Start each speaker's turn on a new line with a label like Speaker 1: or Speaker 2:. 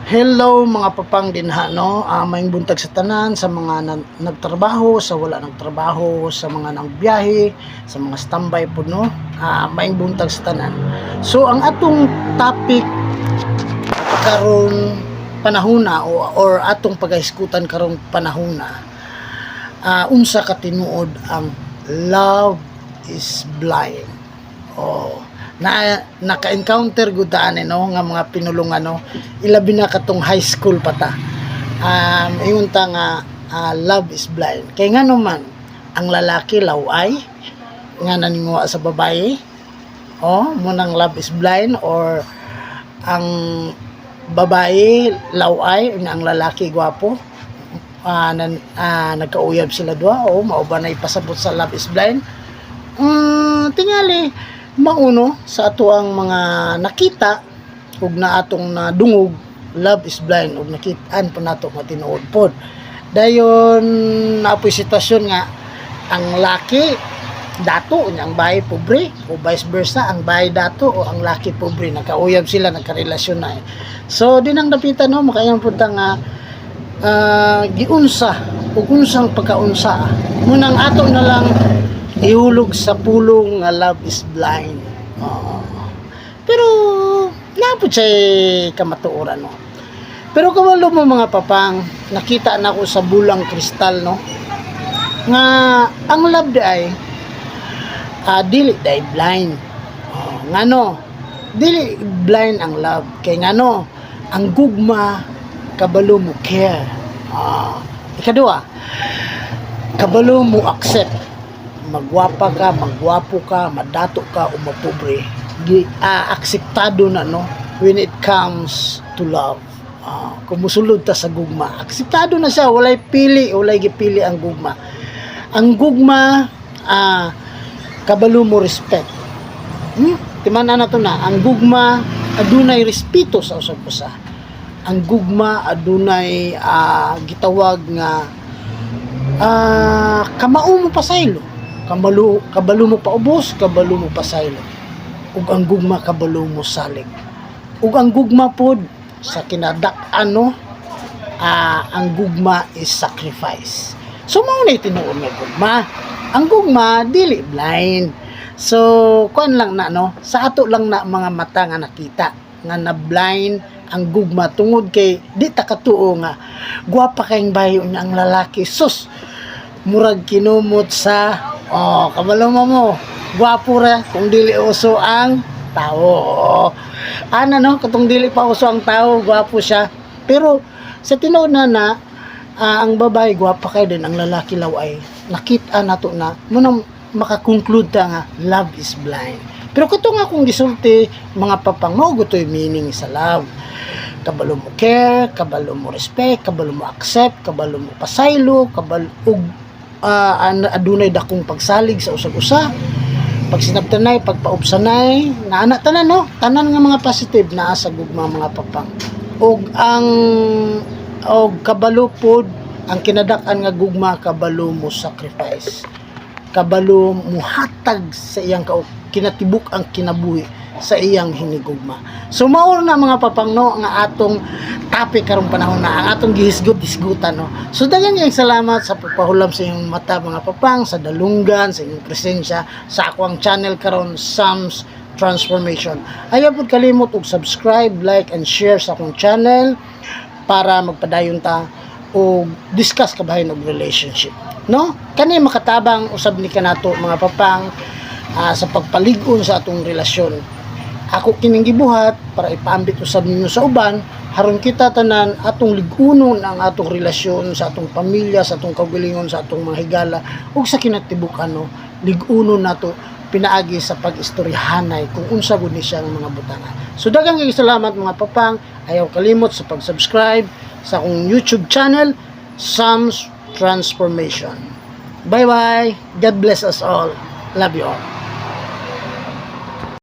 Speaker 1: Hello mga papang dinha no, maayong buntag sa tanan, sa mga nagtrabaho, sa wala nagtrabaho, sa mga nagbiyahe, sa mga standby po no. Maayong buntag sa tanan. So ang atong topic karon panahona or atong pagahiskutan karong panahona, unsa ka tinuod ang love is blind. Naka-encounter gud ani no nga mga pinulungan no, ilabi na katong high school pata. Ingon ta nga love is blind kay ngano man ang lalaki laway nga naninguha sa babae, munang love is blind, or ang babae laway nga ang lalaki gwapo, nagkauyab sila duha o mao ba na ipasabot sa love is blind. Tingali mauno sa ato ang mga nakita ug na atong nadungog, love is blind ug nakitaan pa nato nga tinuod pod. Dayon naapoy sitwasyon nga ang laki dato nya ang bahay pobre o vice versa, ang bahay dato o ang laki pobre, nagkauyab sila, nagkarelasyon na. So dinang dapitan no makayang punta nga giunsa ug unsang pagkaunsa munang ato na lang ihulog sa pulong nga love is blind. Pero napod siya kamatuoran no. Pero kawalo mo mga papang, nakita na ko sa bulang kristal no nga ang love day dili day blind. Ngano dili blind ang love kay ngano ang gugma kabalo mo care. Ikaduha, kabalo mo accept, magwapa ka, magwapo ka, madato ka o mapobre, akseptado na no when it comes to love. Kumusulod ta sa gugma, akseptado na siya, walay pili, walay gipili ang gugma. Ang gugma kabalo mo respect. Timana na to na, ang gugma adunay respeto sa usab usa. Ang gugma adunay gitawag nga kamao mo pasaylo, kabalo mo paubos, kabalo mo pasaylo, ug ang gugma kabalo mo salig. Ug ang gugma pod sa kinadak-an no, ang gugma is sacrifice. So mao na tinuod nga gugma. Ang gugma dili blind. So kuan lang na no, sa ato lang na mga mata nga nakita nga na blind ang gugma tungod kay di ta katuo nga gwapa kayong bayo niya ang lalaki, sus murag kinumot sa kabalo mo gwapo ra kung dili uso ang tao. No, katong dili pa uso ang tao, gwapo siya. Pero sa tinuod na ang babae gwapa kay din, ang lalaki laway, nakita nato na munang makakonclude ta nga love is blind. Pero kato nga kung gisulti mga papang, mao gutoy meaning sa love. Kabalo mo care, kabalo mo respect, kabalo mo accept, kabalo mo pasaylo, kabalo ug adunay dakong pagsalig sa usag-usa, pagsinabtanay, pagpaubsanay, naana tanan no, tanan nga mga positive naa sa gugma mga papang. Og kabalo pod ang kinadak-an nga gugma, kabalo mo sacrifice, kabalo mo hatag sa iyang kinatibuk ang kinabuhi sa iyang hinigugma. So mao na mga papang no nga atong topic karong panahon na, ang atong gihisgot-hisgutan no. So daghang salamat sa pagpahulam sa inyong mata mga papang, sa dalunggan, sa inyong presensya sa akong channel karon, Sam's Transformation. Ayaw pod kalimot og subscribe, like and share sa akong channel para magpadayon ta o discuss kabahin og relationship no. Kani makatabang usab ni kanato mga papang sa pagpalig-on sa atong relasyon. Ako kining gibuhat para ipaambit usab ninyo sa uban, haron kita tanan atong lig-unon ang atong relasyon sa atong pamilya, sa atong kaugalingon, sa atong mga higala ug sa kinatibuk-an no, lig-unon nato pinaagi sa pag-istoryahanay kung unsa gud ni siya ang mga butanga. So daghang salamat mga papang. Ayaw kalimot sa pag-subscribe sa akong YouTube channel, Sam's Transformation. Bye bye. God bless us all. Love you all.